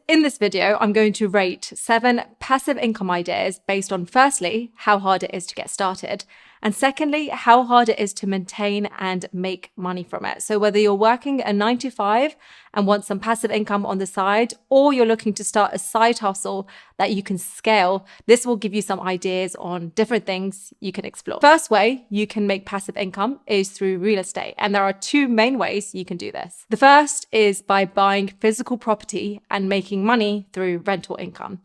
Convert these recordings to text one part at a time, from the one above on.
In this video, I'm going to rate 7 passive income ideas based on, firstly, how hard it is to get started, and secondly, how hard it is to maintain and make money from it. So whether you're working a 9 to 5 and want some passive income on the side, or you're looking to start a side hustle that you can scale, this will give you some ideas on different things you can explore. First way you can make passive income is through real estate. And there are 2 main ways you can do this. The first is by buying physical property and making money through rental income.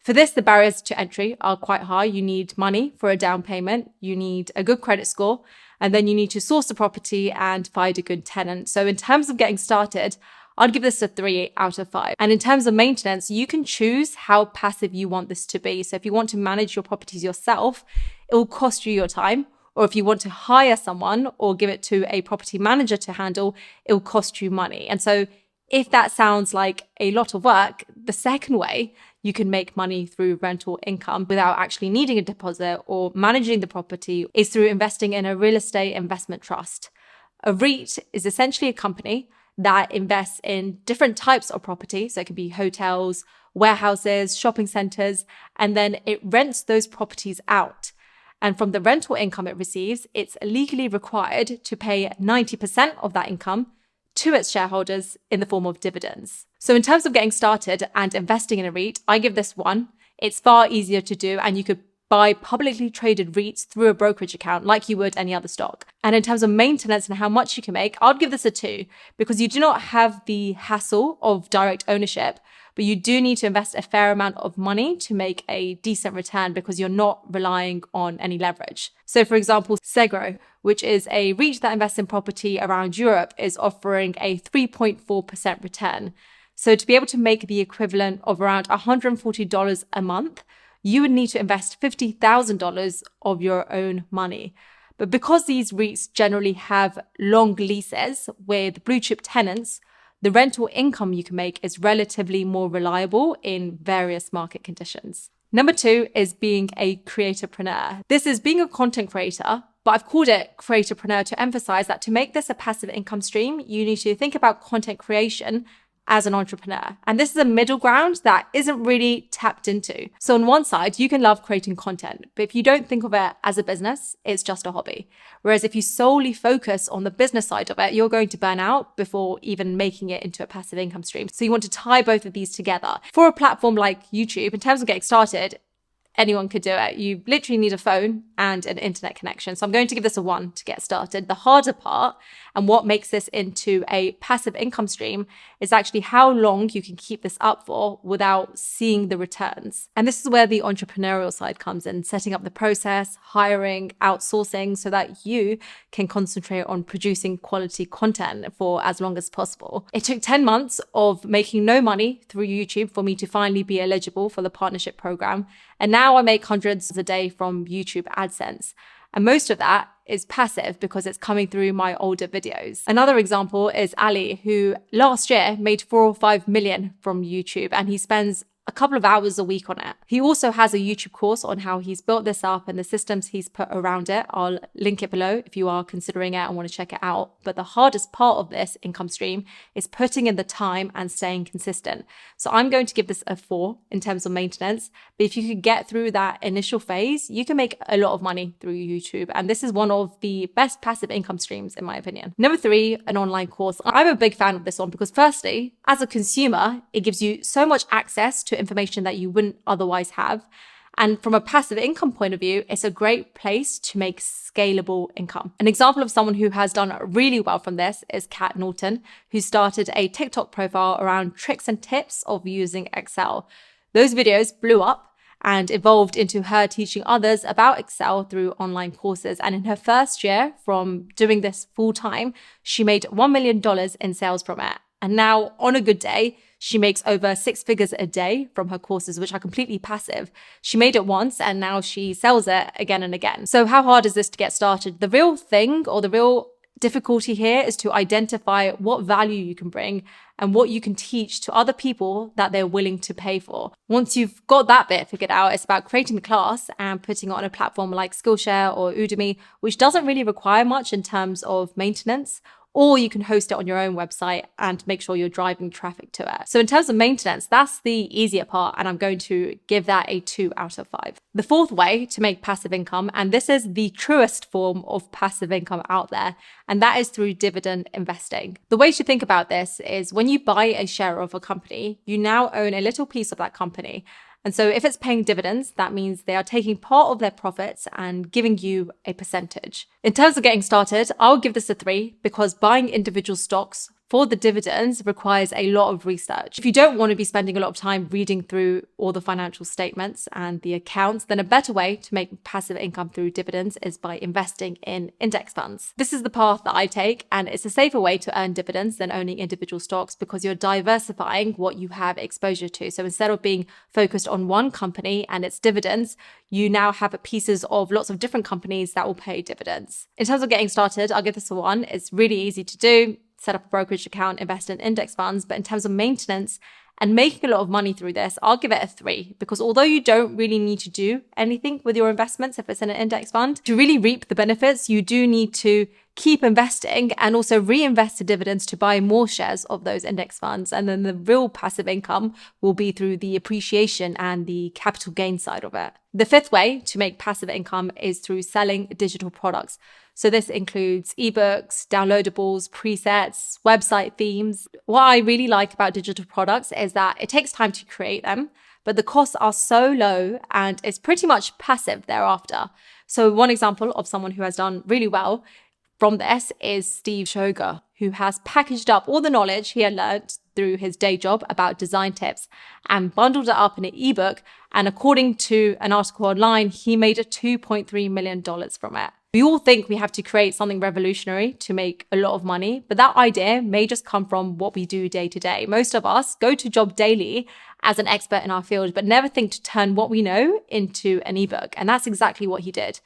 For this, the barriers to entry are quite high. You need money for a down payment, you need a good credit score, and then you need to source the property and find a good tenant. So in terms of getting started, I'd give this a 3 out of 5. And in terms of maintenance, you can choose how passive you want this to be. So if you want to manage your properties yourself, it will cost you your time. Or if you want to hire someone or give it to a property manager to handle, it will cost you money. And so if that sounds like a lot of work, the second way you can make money through rental income without actually needing a deposit or managing the property is through investing in a real estate investment trust. A REIT is essentially a company that invests in different types of property. So it could be hotels, warehouses, shopping centers, and then it rents those properties out. And from the rental income it receives, it's legally required to pay 90% of that income to its shareholders in the form of dividends. So in terms of getting started and investing in a REIT, I give this 1. It's far easier to do, and you could buy publicly traded REITs through a brokerage account like you would any other stock. And in terms of maintenance and how much you can make, I'd give this a 2 because you do not have the hassle of direct ownership, but you do need to invest a fair amount of money to make a decent return because you're not relying on any leverage. So for example, Segro, which is a REIT that invests in property around Europe, is offering a 3.4% return. So to be able to make the equivalent of around $140 a month, you would need to invest $50,000 of your own money. But because these REITs generally have long leases with blue chip tenants, the rental income you can make is relatively more reliable in various market conditions. Number 2 is being a creatorpreneur. This is being a content creator, but I've called it Creatorpreneur to emphasize that to make this a passive income stream, you need to think about content creation as an entrepreneur. And this is a middle ground that isn't really tapped into. So on one side, you can love creating content, but if you don't think of it as a business, it's just a hobby. Whereas if you solely focus on the business side of it, you're going to burn out before even making it into a passive income stream. So you want to tie both of these together. For a platform like YouTube, in terms of getting started, anyone could do it. You literally need a phone and an internet connection. So I'm going to give this a 1 to get started. The harder part and what makes this into a passive income stream is actually how long you can keep this up for without seeing the returns. And this is where the entrepreneurial side comes in, setting up the process, hiring, outsourcing so that you can concentrate on producing quality content for as long as possible. It took 10 months of making no money through YouTube for me to finally be eligible for the partnership program. And now I make hundreds a day from YouTube AdSense. And most of that is passive because it's coming through my older videos. Another example is Ali, who last year made 4 or 5 million from YouTube, and he spends a couple of hours a week on it. He also has a YouTube course on how he's built this up and the systems he's put around it. I'll link it below if you are considering it and want to check it out. But the hardest part of this income stream is putting in the time and staying consistent. So I'm going to give this a 4 in terms of maintenance. But if you could get through that initial phase, you can make a lot of money through YouTube. And this is one of the best passive income streams, in my opinion. Number 3, an online course. I'm a big fan of this one because firstly, as a consumer, it gives you so much access to information that you wouldn't otherwise have. And from a passive income point of view, it's a great place to make scalable income. An example of someone who has done really well from this is Kat Norton, who started a TikTok profile around tricks and tips of using Excel. Those videos blew up and evolved into her teaching others about Excel through online courses. And in her first year from doing this full time, she made $1 million in sales from it. And now on a good day, she makes over 6 figures a day from her courses, which are completely passive. She made it once and now she sells it again and again. So how hard is this to get started? The real thing, or the real difficulty here, is to identify what value you can bring and what you can teach to other people that they're willing to pay for. Once you've got that bit figured out, it's about creating the class and putting it on a platform like Skillshare or Udemy, which doesn't really require much in terms of maintenance. or you can host it on your own website and make sure you're driving traffic to it. So in terms of maintenance, that's the easier part, and I'm going to give that a 2 out of 5. The fourth way to make passive income, and this is the truest form of passive income out there, and that is through dividend investing. The way to think about this is when you buy a share of a company, you now own a little piece of that company. And so if it's paying dividends, that means they are taking part of their profits and giving you a percentage. In terms of getting started, I'll give this a 3 because buying individual stocks for the dividends requires a lot of research. If you don't want to be spending a lot of time reading through all the financial statements and the accounts, then a better way to make passive income through dividends is by investing in index funds. This is the path that I take, and it's a safer way to earn dividends than owning individual stocks because you're diversifying what you have exposure to. So instead of being focused on one company and its dividends, you now have pieces of lots of different companies that will pay dividends. In terms of getting started, I'll give this a 1. It's really easy to do. Set up a brokerage account, invest in index funds. But in terms of maintenance and making a lot of money through this, I'll give it a 3 because although you don't really need to do anything with your investments if it's in an index fund, to really reap the benefits, you do need to keep investing and also reinvest the dividends to buy more shares of those index funds. And then the real passive income will be through the appreciation and the capital gain side of it. The fifth way to make passive income is through selling digital products. So this includes ebooks, downloadables, presets, website themes. What I really like about digital products is that it takes time to create them, but the costs are so low and it's pretty much passive thereafter. So one example of someone who has done really well from this is Steve Shoga, who has packaged up all the knowledge he had learned through his day job about design tips and bundled it up in an ebook. And according to an article online, he made a $2.3 million from it. We all think we have to create something revolutionary to make a lot of money, but that idea may just come from what we do day to day. Most of us go to job daily as an expert in our field, but never think to turn what we know into an ebook. And that's exactly what he did.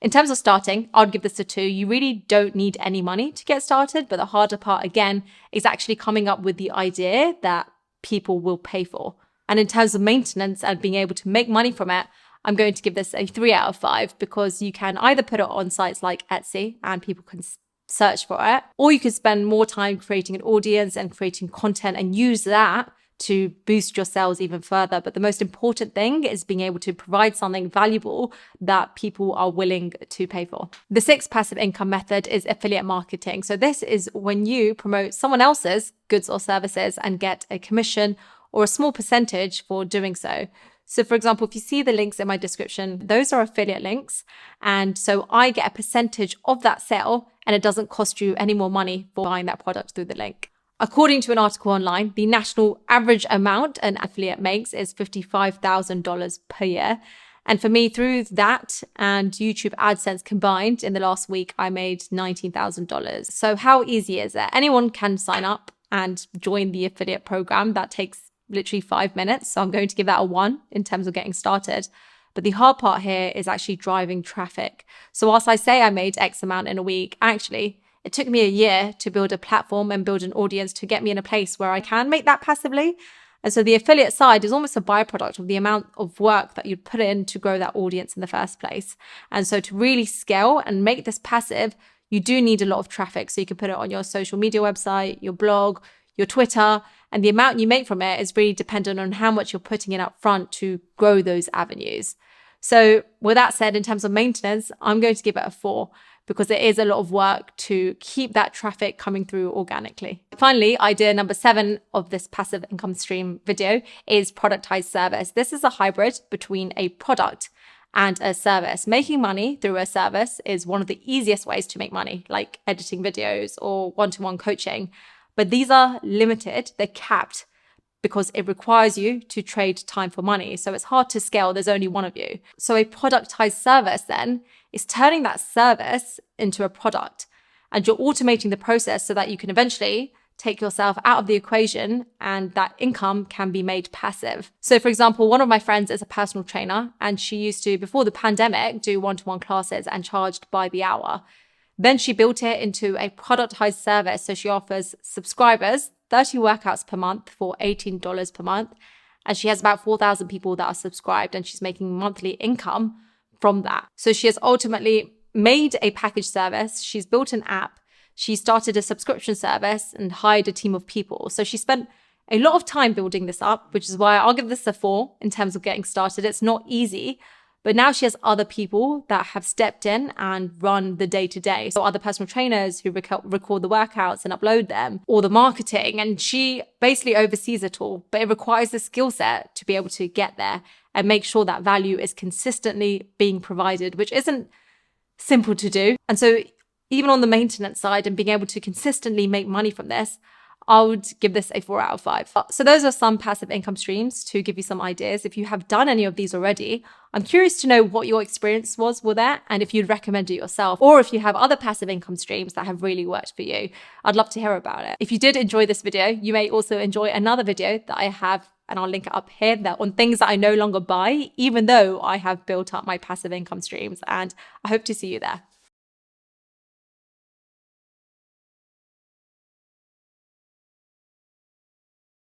In terms of starting, I'd give this a 2. You really don't need any money to get started, but the harder part, again, is actually coming up with the idea that people will pay for. And in terms of maintenance and being able to make money from it, I'm going to give this a 3 out of 5 because you can either put it on sites like Etsy and people can search for it, or you can spend more time creating an audience and creating content and use that to boost your sales even further. But the most important thing is being able to provide something valuable that people are willing to pay for. The sixth passive income method is affiliate marketing. So this is when you promote someone else's goods or services and get a commission or a small percentage for doing so. So for example, if you see the links in my description, those are affiliate links. And so I get a percentage of that sale and it doesn't cost you any more money for buying that product through the link. According to an article online, the national average amount an affiliate makes is $55,000 per year. And for me, through that and YouTube AdSense combined, in the last week, I made $19,000. So how easy is it? Anyone can sign up and join the affiliate program. That takes literally 5 minutes. So I'm going to give that a 1 in terms of getting started. But the hard part here is actually driving traffic. So whilst I say I made X amount in a week, actually, it took me a year to build a platform and build an audience to get me in a place where I can make that passively. And so the affiliate side is almost a byproduct of the amount of work that you'd put in to grow that audience in the first place. And so to really scale and make this passive, you do need a lot of traffic. So you can put it on your social media website, your blog, your Twitter, and the amount you make from it is really dependent on how much you're putting in up front to grow those avenues. So with that said, in terms of maintenance, I'm going to give it a 4 because it is a lot of work to keep that traffic coming through organically. Finally, idea number 7 of this passive income stream video is productized service. This is a hybrid between a product and a service. Making money through a service is one of the easiest ways to make money, like editing videos or one-to-one coaching. But these are limited, they're capped because it requires you to trade time for money. So it's hard to scale, there's only one of you. So a productized service then is turning that service into a product and you're automating the process so that you can eventually take yourself out of the equation and that income can be made passive. So for example, one of my friends is a personal trainer and she used to, before the pandemic, do one-to-one classes and charged by the hour. Then she built it into a productized service. So she offers subscribers 30 workouts per month for $18 per month. And she has about 4,000 people that are subscribed and she's making monthly income from that. So she has ultimately made a package service. She's built an app. she started a subscription service and hired a team of people. So she spent a lot of time building this up, which is why I'll give this a 4 in terms of getting started. It's not easy, but now she has other people that have stepped in and run the day-to-day. So other personal trainers who record the workouts and upload them, or the marketing, and she basically oversees it all. But it requires the skill set to be able to get there and make sure that value is consistently being provided, which isn't simple to do. And so even on the maintenance side and being able to consistently make money from this, I would give this a 4 out of 5. So those are some passive income streams to give you some ideas. If you have done any of these already, I'm curious to know what your experience was with that and if you'd recommend it yourself, or if you have other passive income streams that have really worked for you. I'd love to hear about it. If you did enjoy this video, you may also enjoy another video that I have, and I'll link it up here, that on things that I no longer buy, even though I have built up my passive income streams. And I hope to see you there.